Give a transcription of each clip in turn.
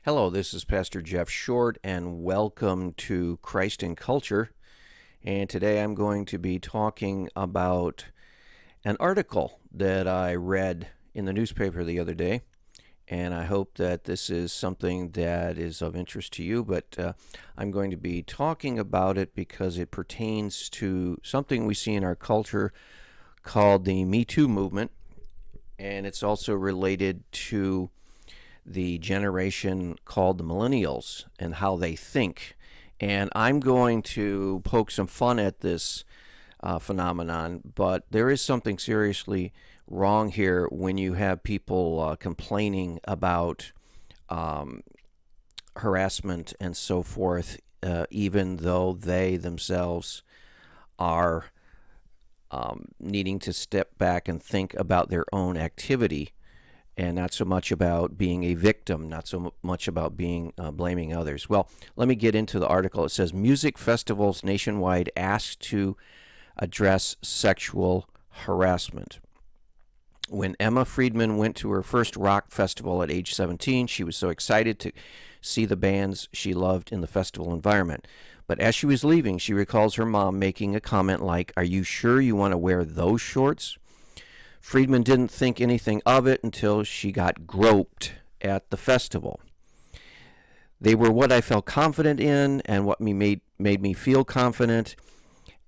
Hello, this is Pastor Jeff Short, and welcome to Christ in Culture. And today I'm going to be talking about an article that I read in the newspaper the other day. And I hope that this is something that is of interest to you, but I'm going to be talking about it because it pertains to something we see in our culture called the Me Too movement. And it's also related to the generation called the millennials and how they think. And I'm going to poke some fun at this phenomenon, but there is something seriously wrong here when you have people complaining about harassment and so forth, even though they themselves are needing to step back and think about their own activity, and not so much about being a victim, not so much about being blaming others. Well, let me get into the article. It says, music festivals nationwide asked to address sexual harassment. When Emma Friedman went to her first rock festival at age 17, she was so excited to see the bands she loved in the festival environment. But as she was leaving, she recalls her mom making a comment like, "Are you sure you want to wear those shorts?" Friedman didn't think anything of it until she got groped at the festival. "They were what I felt confident in and what made me feel confident,"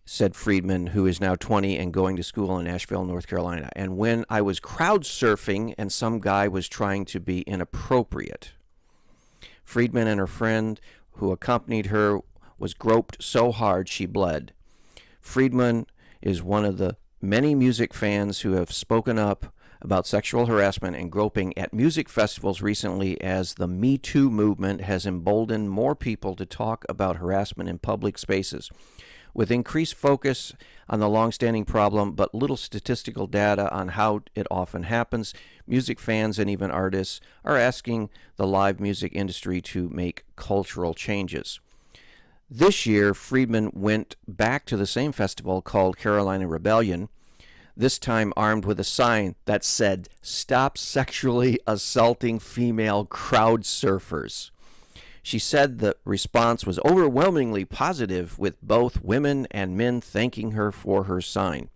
said Friedman, who is now 20 and going to school in Asheville, North Carolina. "And when I was crowd surfing and some guy was trying to be inappropriate." Friedman and her friend who accompanied her was groped so hard she bled. Friedman is one of the many music fans who have spoken up about sexual harassment and groping at music festivals recently, as the Me Too movement has emboldened more people to talk about harassment in public spaces. With increased focus on the long-standing problem but little statistical data on how it often happens, music fans and even artists are asking the live music industry to make cultural changes. This year, Friedman went back to the same festival called Carolina Rebellion, this time armed with a sign that said, "Stop sexually assaulting female crowd surfers." She said the response was overwhelmingly positive, with both women and men thanking her for her sign.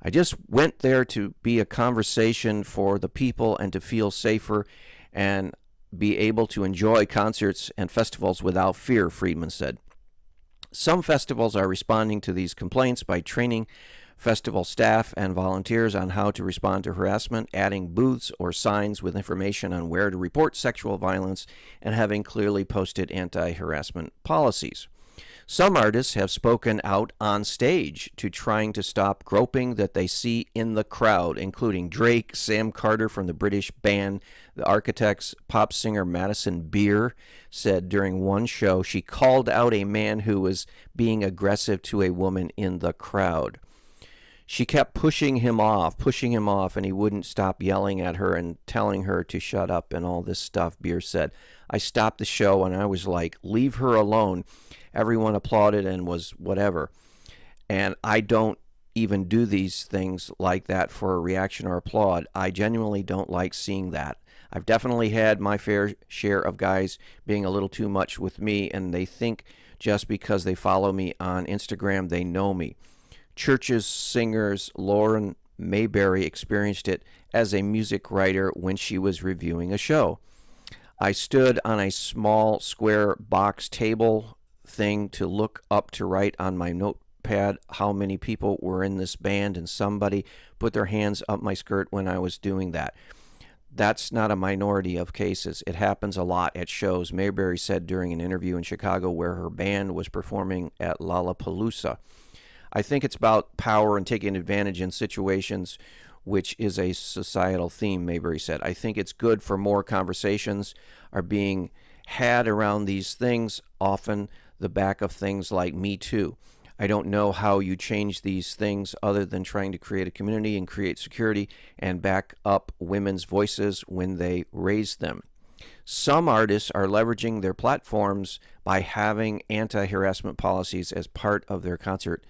"I just went there to be a conversation for the people and to feel safer and be able to enjoy concerts and festivals without fear," Friedman said. Some festivals are responding to these complaints by training festival staff and volunteers on how to respond to harassment, adding booths or signs with information on where to report sexual violence, and having clearly posted anti-harassment policies. Some artists have spoken out on stage to trying to stop groping that they see in the crowd, including Drake, Sam Carter from the British band The Architects, pop singer Madison Beer said during one show she called out a man who was being aggressive to a woman in the crowd. She kept pushing him off, and he wouldn't stop yelling at her and telling her to shut up and all this stuff, Beer said. "I stopped the show and I was like, leave her alone." Everyone applauded and was whatever. And I don't even do these things like that for a reaction or applaud. I genuinely don't like seeing that. I've definitely had my fair share of guys being a little too much with me, and they think just because they follow me on Instagram, they know me. Church's singers Lauren Mayberry experienced it as a music writer when she was reviewing a show. "I stood on a small square box table thing to look up to write on my notepad how many people were in this band, and somebody put their hands up my skirt when I was doing that. That's not a minority of cases. It happens a lot at shows," Mayberry said during an interview in Chicago where her band was performing at Lollapalooza. "I think it's about power and taking advantage in situations, which is a societal theme," Mayberry said. "I think it's good for more conversations are being had around these things, often the back of things like Me Too. I don't know how you change these things other than trying to create a community and create security and back up women's voices when they raise them. Some artists are leveraging their platforms by having anti-harassment policies as part of their concert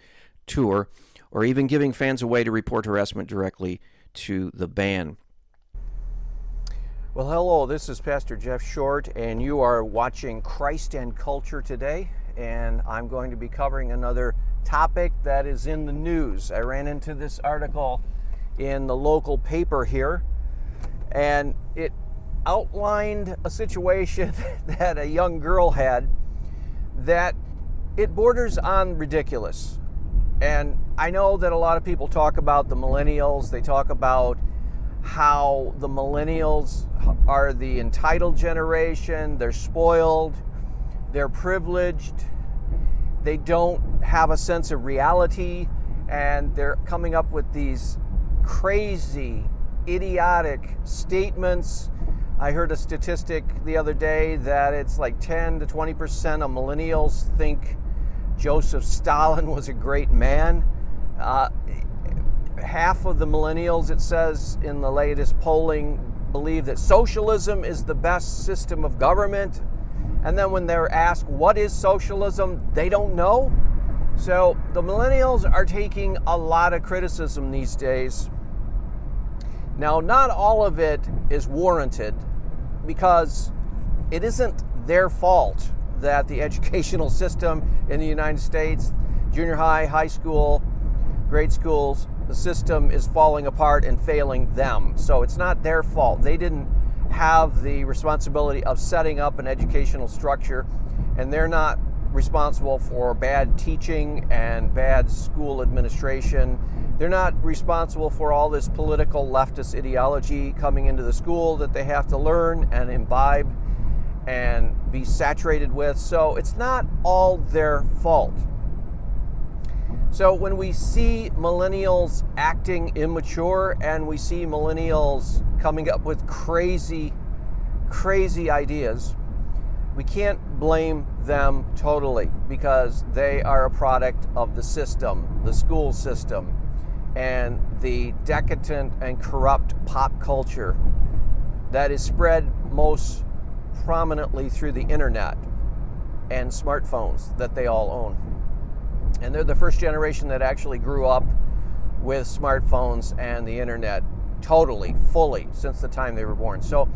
tour, or even giving fans a way to report harassment directly to the band." Well, hello, this is Pastor Jeff Short, and you are watching Christ and Culture today, and I'm going to be covering another topic that is in the news. I ran into this article in the local paper here, and it outlined a situation that a young girl had that it borders on ridiculous. And I know that a lot of people talk about the millennials. They talk about how the millennials are the entitled generation, they're spoiled, they're privileged, they don't have a sense of reality, and they're coming up with these crazy, idiotic statements. I heard a statistic the other day that it's like 10 to 20% of millennials think Joseph Stalin was a great man. Half of the millennials, it says in the latest polling, believe that socialism is the best system of government. And then when they're asked what is socialism, they don't know. So the millennials are taking a lot of criticism these days. Now, not all of it is warranted, because it isn't their fault that the educational system in the United States, junior high, high school, grade schools, the system is falling apart and failing them. So it's not their fault. They didn't have the responsibility of setting up an educational structure, and they're not responsible for bad teaching and bad school administration. They're not responsible for all this political leftist ideology coming into the school that they have to learn and imbibe and be saturated with. So it's not all their fault. So when we see millennials acting immature and we see millennials coming up with crazy ideas, we can't blame them totally, because they are a product of the system, the school system, and the decadent and corrupt pop culture that is spread most prominently through the internet and smartphones that they all own. And they're the first generation that actually grew up with smartphones and the internet totally, fully, since the time they were born. So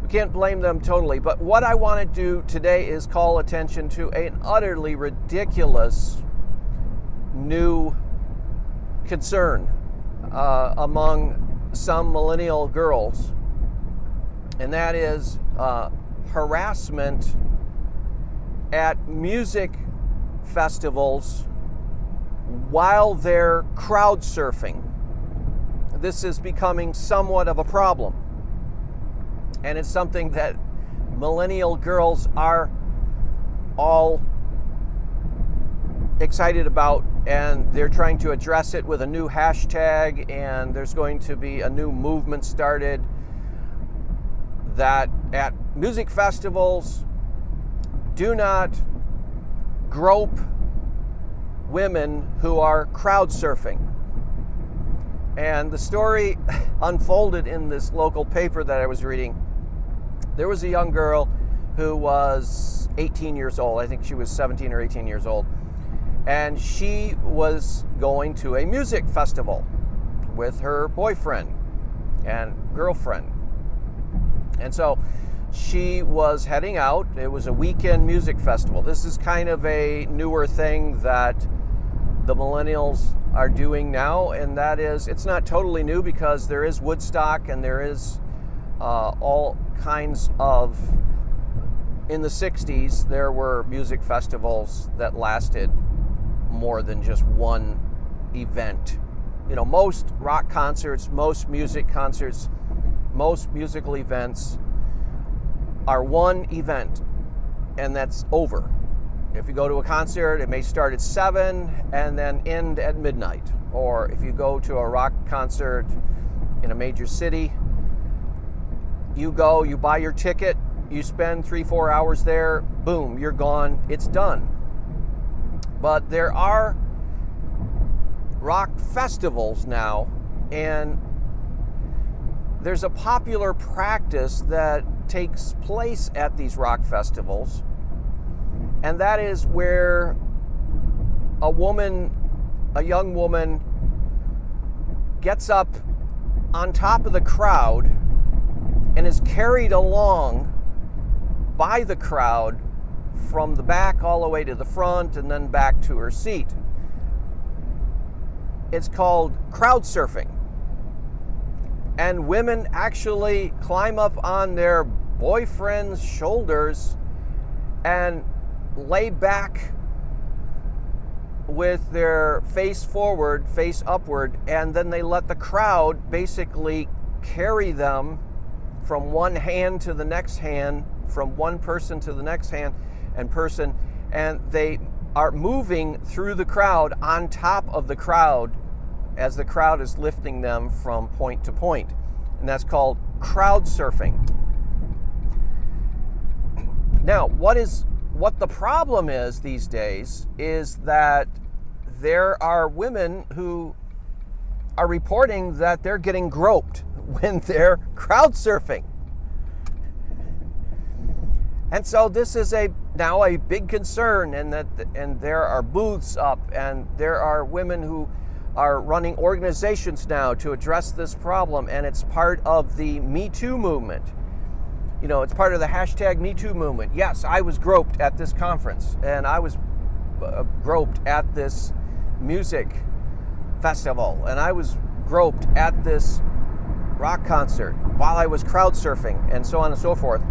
we can't blame them totally. But what I want to do today is call attention to an utterly ridiculous new concern among some millennial girls. And that is harassment at music festivals while they're crowd surfing. This is becoming somewhat of a problem, and it's something that millennial girls are all excited about, and they're trying to address it with a new hashtag, and there's going to be a new movement started that at music festivals, do not grope women who are crowd surfing. And the story unfolded in this local paper that I was reading. There was a young girl who was 18 years old. I think she was 17 or 18 years old. And she was going to a music festival with her boyfriend and girlfriend. And so she was heading out. It was a weekend music festival. This is kind of a newer thing that the millennials are doing now, and that is, it's not totally new, because there is Woodstock and there is all kinds of, in the 60s, there were music festivals that lasted more than just one event. You know, most rock concerts, most music concerts, most musical events are one event, and that's over. If you go to a concert, it may start at 7 and then end at midnight. Or if you go to a rock concert in a major city, you go, you buy your ticket, you spend 3-4 hours there, boom, you're gone, it's done. But there are rock festivals now, and there's a popular practice that takes place at these rock festivals, and that is where a young woman gets up on top of the crowd and is carried along by the crowd from the back all the way to the front and then back to her seat. It's called crowd surfing. And women actually climb up on their boyfriend's shoulders and lay back with their face forward, face upward, and then they let the crowd basically carry them from one hand to the next hand, from one person to the next hand and person, and they are moving through the crowd on top of the crowd as the crowd is lifting them from point to point. And that's called crowd surfing. Now, what the problem is these days is that there are women who are reporting that they're getting groped when they're crowd surfing. And so this is now a big concern, and there are booths up, and there are women who are running organizations now to address this problem, and it's part of the Me Too movement. You know, it's part of the hashtag Me Too movement. Yes, I was groped at this conference, and I was groped at this music festival, and I was groped at this rock concert while I was crowd surfing, and so on and so forth.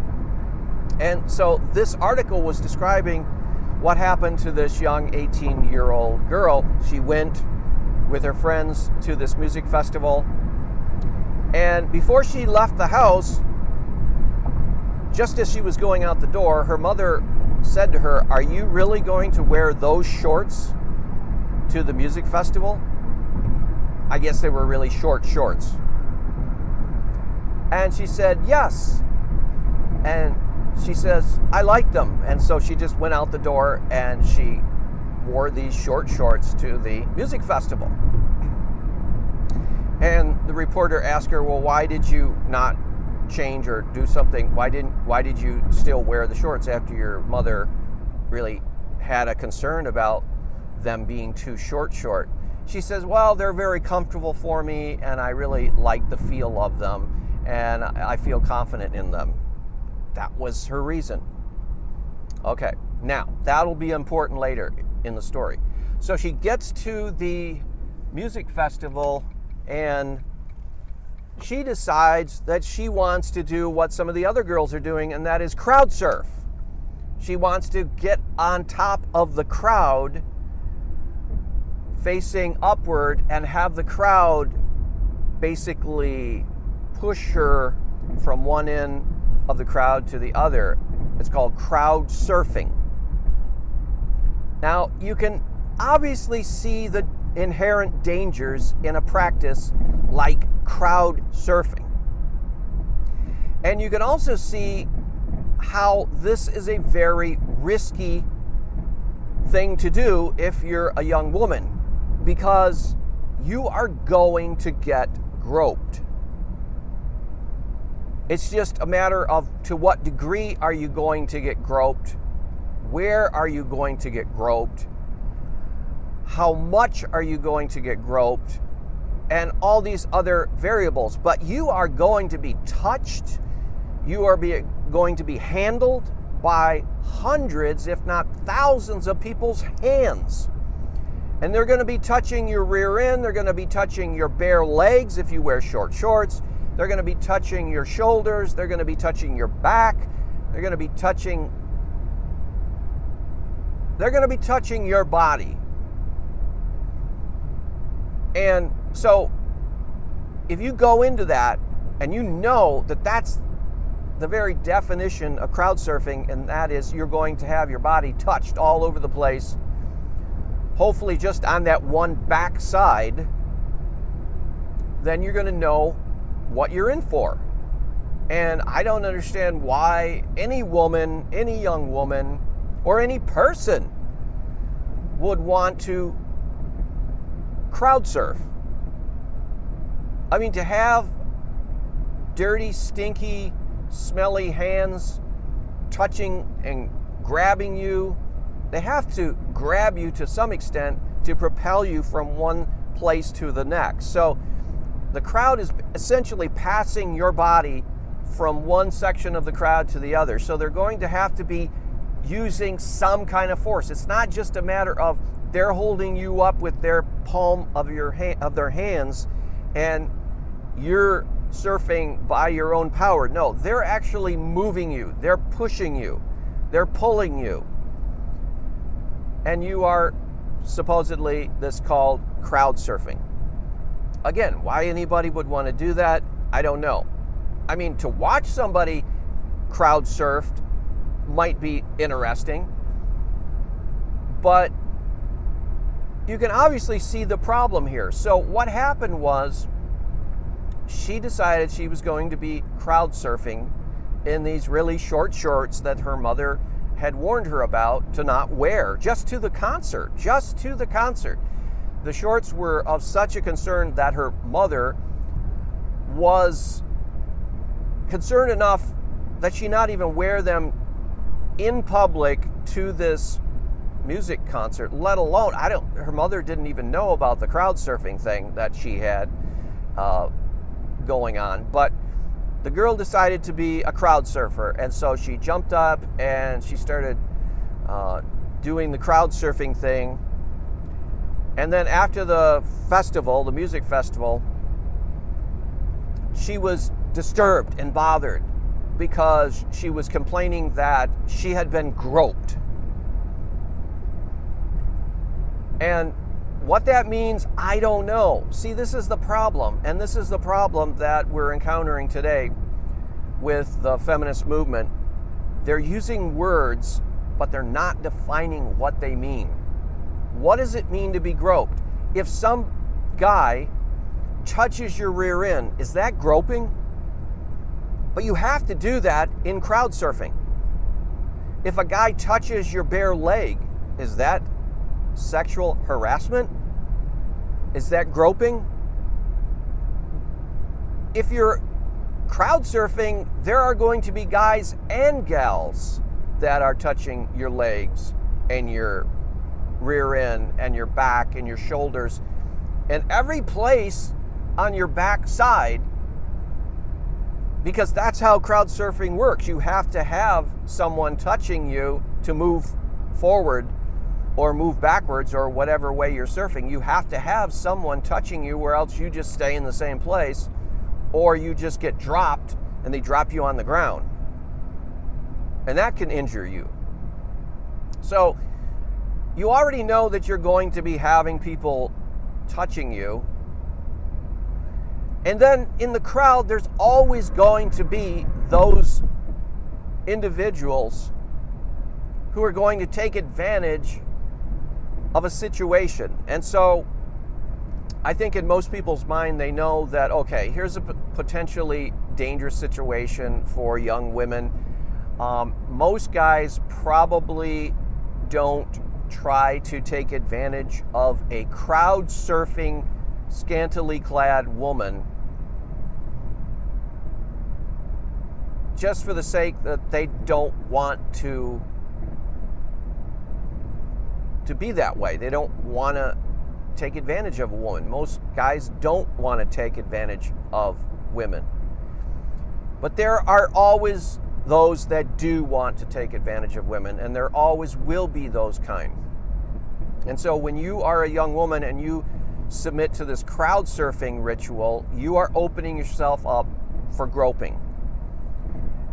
And so this article was describing what happened to this young 18-year-old girl. She went with her friends to this music festival, and before she left the house, just as she was going out the door, her mother said to her, "Are you really going to wear those shorts to the music festival?" I guess they were really short shorts. And she said, "Yes." And she says, "I like them." And so she just went out the door and she wore these short shorts to the music festival. And the reporter asked her, "Well, why did you not change or do something? Why did you still wear the shorts after your mother really had a concern about them being too short?" She says, "Well, they're very comfortable for me, and I really like the feel of them, and I feel confident in them." That was her reason. Okay, now that'll be important later in the story. So she gets to the music festival and she decides that she wants to do what some of the other girls are doing, and that is crowd surf. She wants to get on top of the crowd facing upward and have the crowd basically push her from one end of the crowd to the other. It's called crowd surfing. Now, you can obviously see the inherent dangers in a practice like crowd surfing. And you can also see how this is a very risky thing to do if you're a young woman, because you are going to get groped. It's just a matter of to what degree are you going to get groped, where are you going to get groped, how much are you going to get groped, and all these other variables. But you are going to be touched, you are going to be handled by hundreds, if not thousands of people's hands. And they're going to be touching your rear end, they're going to be touching your bare legs if you wear short shorts, they're going to be touching your shoulders, they're going to be touching your back, they're going to be touching your body. And so if you go into that and you know that that's the very definition of crowd surfing, and that is you're going to have your body touched all over the place, hopefully just on that one back side, then you're going to know what you're in for. And I don't understand why any woman, any young woman, or any person would want to crowd surf. I mean, to have dirty, stinky, smelly hands touching and grabbing you, they have to grab you to some extent to propel you from one place to the next. So the crowd is essentially passing your body from one section of the crowd to the other. So they're going to have to be using some kind of force. It's not just a matter of they're holding you up with their palm of their hands and you're surfing by your own power. No, they're actually moving you. They're pushing you. They're pulling you. And you are supposedly this called crowd surfing. Again, why anybody would want to do that, I don't know. I mean, to watch somebody crowd surfed might be interesting, but you can obviously see the problem here. So what happened was she decided she was going to be crowd surfing in these really short shorts that her mother had warned her about to not wear just to the concert. The shorts were of such a concern that her mother was concerned enough that she not even wear them in public to this music concert, let alone, her mother didn't even know about the crowd surfing thing that she had going on. But the girl decided to be a crowd surfer, and so she jumped up and she started doing the crowd surfing thing. And then after the festival, the music festival, she was disturbed and bothered because she was complaining that she had been groped. And what that means, I don't know. See, this is the problem, and this is the problem that we're encountering today with the feminist movement. They're using words, but they're not defining what they mean. What does it mean to be groped? If some guy touches your rear end, is that groping? But you have to do that in crowd surfing. If a guy touches your bare leg, is that sexual harassment? Is that groping? If you're crowd surfing, there are going to be guys and gals that are touching your legs and your rear end and your back and your shoulders and every place on your back side, because that's how crowd surfing works. You have to have someone touching you to move forward or move backwards or whatever way you're surfing. You have to have someone touching you, or else you just stay in the same place, or you just get dropped and they drop you on the ground. And that can injure you. So you already know that you're going to be having people touching you. And then in the crowd, there's always going to be those individuals who are going to take advantage of a situation. And so I think in most people's mind, they know that, okay, here's a potentially dangerous situation for young women. Most guys probably don't try to take advantage of a crowd surfing, scantily clad woman just for the sake that they don't want to be that way. They don't want to take advantage of a woman. Most guys don't want to take advantage of women. But there are always those that do want to take advantage of women, and there always will be those kind. And so when you are a young woman and you submit to this crowd surfing ritual, you are opening yourself up for groping.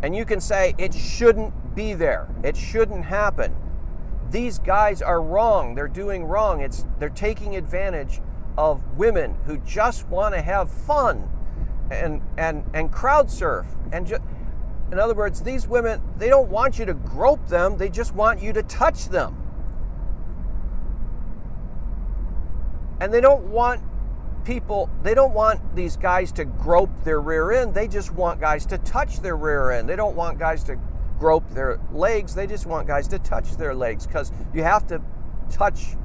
And you can say, it shouldn't be there. It shouldn't happen. These guys are wrong. They're doing wrong. They're taking advantage of women who just want to have fun and crowd surf. In other words, these women, they don't want you to grope them. They just want you to touch them. And they don't want these guys to grope their rear end. They just want guys to touch their rear end. They don't want guys to grope their legs. They just want guys to touch their legs, because you have to touch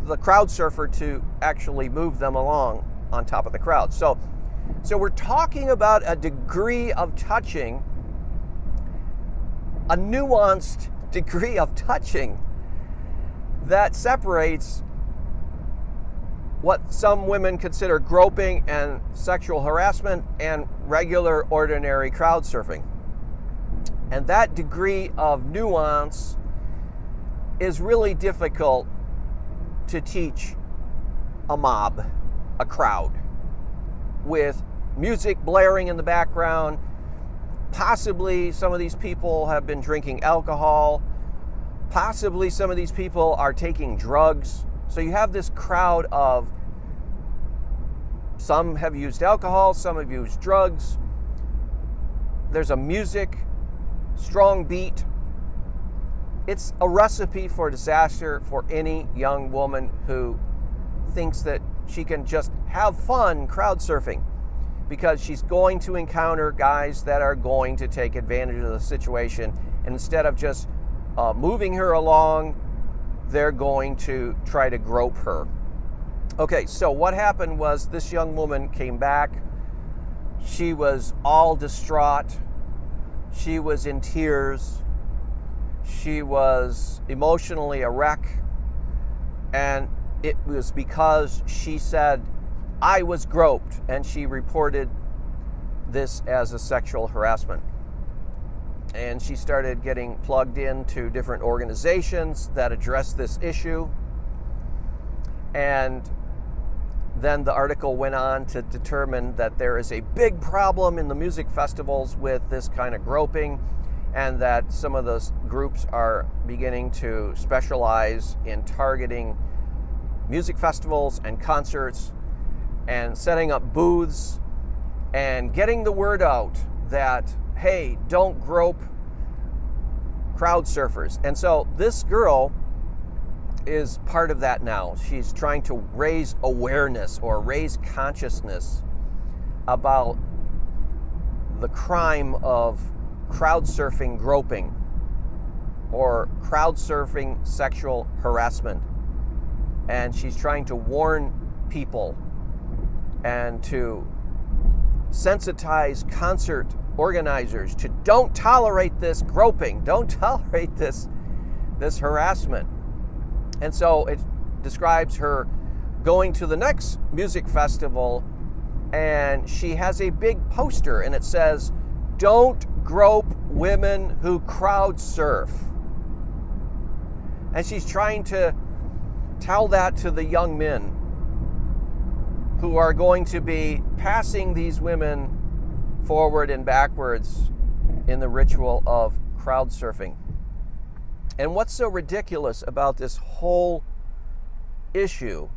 the crowd surfer to actually move them along on top of the crowd. So we're talking about a degree of touching, a nuanced degree of touching that separates what some women consider groping and sexual harassment and regular, ordinary crowd surfing. And that degree of nuance is really difficult to teach a mob, a crowd, with music blaring in the background. Possibly some of these people have been drinking alcohol. Possibly some of these people are taking drugs. So you have this crowd of, some have used alcohol, some have used drugs. There's a music, strong beat. It's a recipe for disaster for any young woman who thinks that she can just have fun crowd surfing, because she's going to encounter guys that are going to take advantage of the situation. And instead of just moving her along, they're going to try to grope her. Okay, so what happened was this young woman came back. She was all distraught. She was in tears. She was emotionally a wreck. And it was because she said, I was groped, and she reported this as a sexual harassment. And she started getting plugged into different organizations that address this issue. And then the article went on to determine that there is a big problem in the music festivals with this kind of groping, and that some of those groups are beginning to specialize in targeting music festivals and concerts and setting up booths and getting the word out that, hey, don't grope crowd surfers. And so this girl is part of that now. She's trying to raise awareness or raise consciousness about the crime of crowd surfing groping or crowd surfing sexual harassment. And she's trying to warn people and to sensitize concert organizers to don't tolerate this groping, don't tolerate this harassment. And so it describes her going to the next music festival, and she has a big poster, and it says, "Don't grope women who crowd surf." And she's trying to tell that to the young men who are going to be passing these women forward and backwards in the ritual of crowd surfing. And what's so ridiculous about this whole issue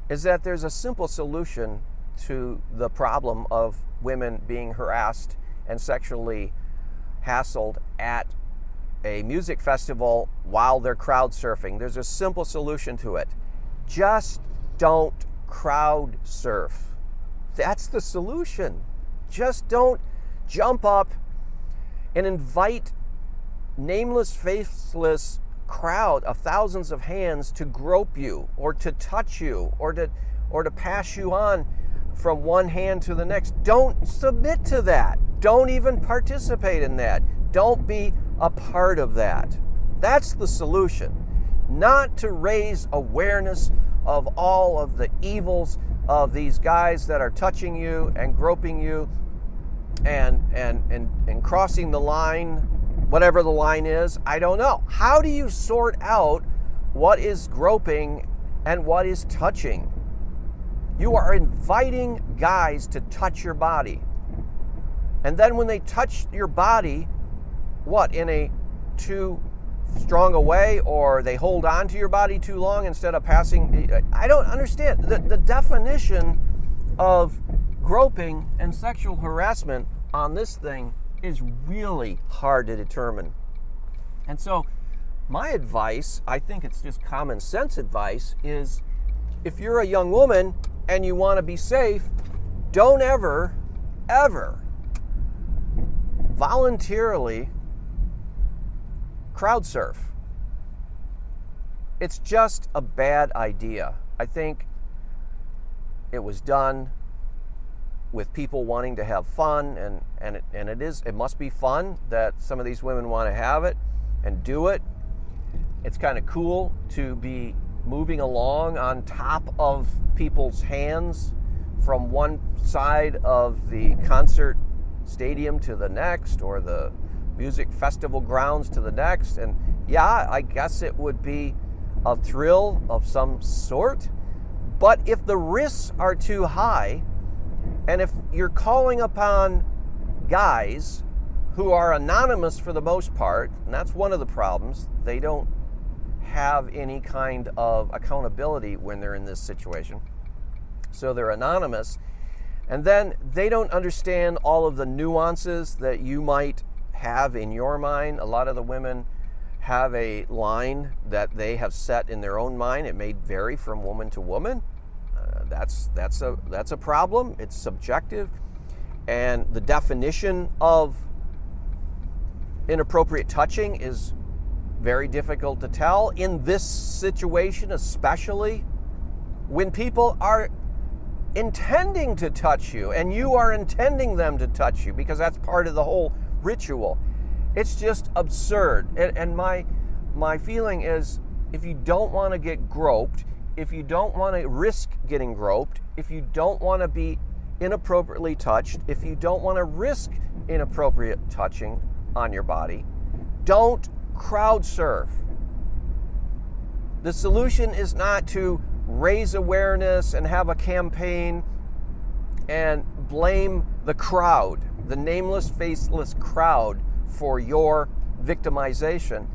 is that there's a simple solution to the problem of women being harassed and sexually hassled at a music festival while they're crowd surfing. There's a simple solution to it. Just don't crowd surf. That's the solution. Just don't jump up and invite nameless, faceless crowd of thousands of hands to grope you or to touch you or to pass you on from one hand to the next. Don't submit to that. Don't even participate in that. Don't be a part of that. That's the solution. Not to raise awareness of all of the evils of these guys that are touching you and groping you and crossing the line, whatever the line is. I don't know. How do you sort out what is groping and what is touching? You are inviting guys to touch your body. And then when they touch your body, what, in a too strong a way, or they hold on to your body too long instead of passing? I don't understand. The definition of groping and sexual harassment on this thing is really hard to determine. And so my advice, I think it's just common sense advice, is if you're a young woman and you want to be safe, don't ever voluntarily crowd surf. It's just a bad idea. I think it was done with people wanting to have fun, and it must be fun that some of these women want to have it and do it. It's kind of cool to be moving along on top of people's hands from one side of the concert stadium to the next, or the music festival grounds to the next. And yeah, I guess it would be a thrill of some sort. But if the risks are too high, and if you're calling upon guys who are anonymous for the most part, and that's one of the problems, they don't have any kind of accountability when they're in this situation. So they're anonymous, and then they don't understand all of the nuances that you might have in your mind. A lot of the women have a line that they have set in their own mind. It may vary from woman to woman. That's a problem. It's subjective, and the definition of inappropriate touching is very difficult to tell in this situation, especially when people are intending to touch you and you are intending them to touch you, because that's part of the whole ritual. It's just absurd. And my feeling is, if you don't want to get groped, if you don't want to risk getting groped, if you don't want to be inappropriately touched, if you don't want to risk inappropriate touching on your body, don't crowd surf. The solution is not to raise awareness and have a campaign and blame the crowd, the nameless, faceless crowd, for your victimization.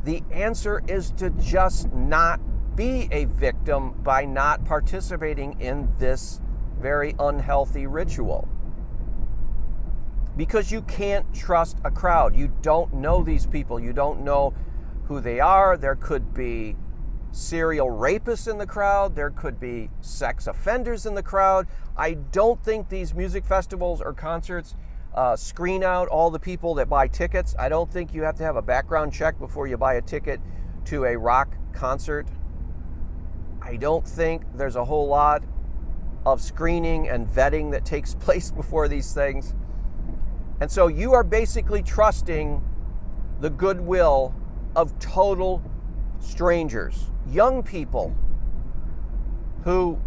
The answer is to just not be a victim by not participating in this very unhealthy ritual. Because you can't trust a crowd. You don't know these people. You don't know who they are. There could be serial rapists in the crowd. There could be sex offenders in the crowd. I don't think these music festivals or concerts screen out all the people that buy tickets. I don't think you have to have a background check before you buy a ticket to a rock concert. I don't think there's a whole lot of screening and vetting that takes place before these things. And so you are basically trusting the goodwill of total strangers, young people who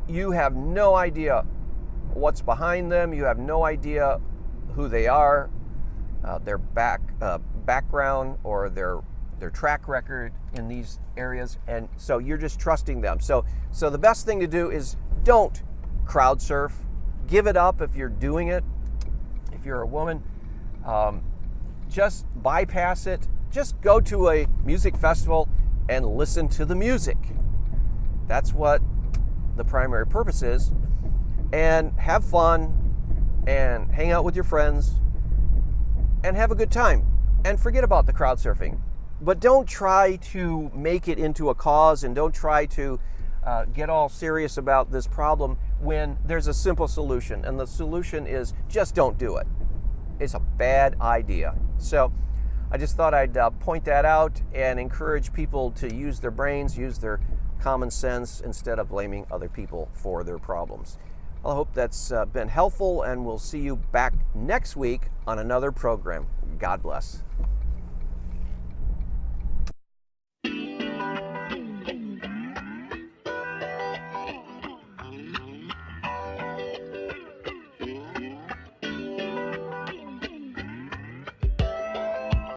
you have no idea what's behind them. You have no idea who they are, their background, or their track record in these areas. And so you're just trusting them. So the best thing to do is don't crowd surf. Give it up if you're doing it. If you're a woman, just bypass it. Just go to a music festival and listen to the music. That's what the primary purpose is. And have fun and hang out with your friends and have a good time and forget about the crowd surfing. But don't try to make it into a cause, and don't try to get all serious about this problem when there's a simple solution. And the solution is just don't do it. It's a bad idea. So I just thought I'd point that out and encourage people to use their brains, use their common sense, instead of blaming other people for their problems. I hope that's been helpful, and we'll see you back next week on another program. God bless.